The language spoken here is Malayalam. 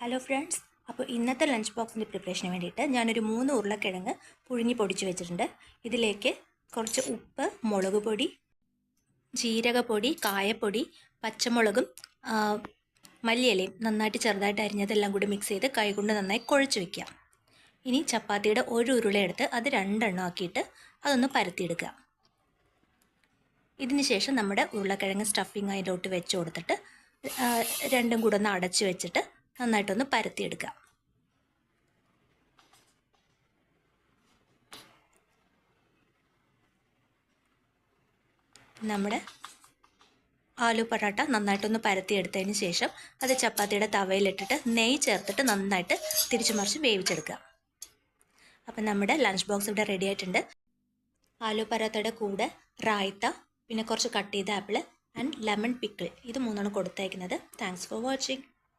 ഹലോ ഫ്രണ്ട്സ്, അപ്പോൾ ഇന്നത്തെ ലഞ്ച് ബോക്സിൻ്റെ പ്രിപ്പറേഷന് വേണ്ടിയിട്ട് ഞാനൊരു 3 ഉരുളക്കിഴങ്ങ് പുഴുങ്ങി പൊടിച്ച് വെച്ചിട്ടുണ്ട്. ഇതിലേക്ക് കുറച്ച് ഉപ്പ്, മുളക് പൊടി, ജീരകപ്പൊടി, കായപ്പൊടി, പച്ചമുളകും മല്ലിയിലയും നന്നായിട്ട് ചെറുതായിട്ട് അരിഞ്ഞതെല്ലാം കൂടി മിക്സ് ചെയ്ത് കൈകൊണ്ട് നന്നായി കുഴച്ച് വയ്ക്കുക. ഇനി ചപ്പാത്തിയുടെ ഒരു ഉരുളയെടുത്ത് അത് 2 എണ്ണം ആക്കിയിട്ട് അതൊന്ന് പരത്തിയെടുക്കുക. ഇതിന് ശേഷം നമ്മുടെ ഉരുളക്കിഴങ്ങ് സ്റ്റഫിങ് അതിലോട്ട് വെച്ച് കൊടുത്തിട്ട് രണ്ടും കൂടെ ഒന്ന് അടച്ച് വെച്ചിട്ട് നന്നായിട്ടൊന്ന് പരത്തിയെടുക്കുക. നമ്മുടെ ആലു പൊറോട്ട നന്നായിട്ടൊന്ന് പരത്തിയെടുത്തതിന് ശേഷം അത് ചപ്പാത്തിയുടെ തവയിലിട്ടിട്ട് നെയ്യ് ചേർത്തിട്ട് നന്നായിട്ട് തിരിച്ചു മറിച്ച് വേവിച്ചെടുക്കുക. അപ്പം നമ്മുടെ ലഞ്ച് ബോക്സ് ഇവിടെ റെഡി ആയിട്ടുണ്ട്. ആലു പൊറോട്ടയുടെ കൂടെ റായ്ത്ത, പിന്നെ കുറച്ച് കട്ട് ചെയ്ത ആപ്പിൾ ആൻഡ് ലെമൺ പിക്കിൾ, ഇത് 3 കൊടുത്തയക്കുന്നത്. Thanks for watching.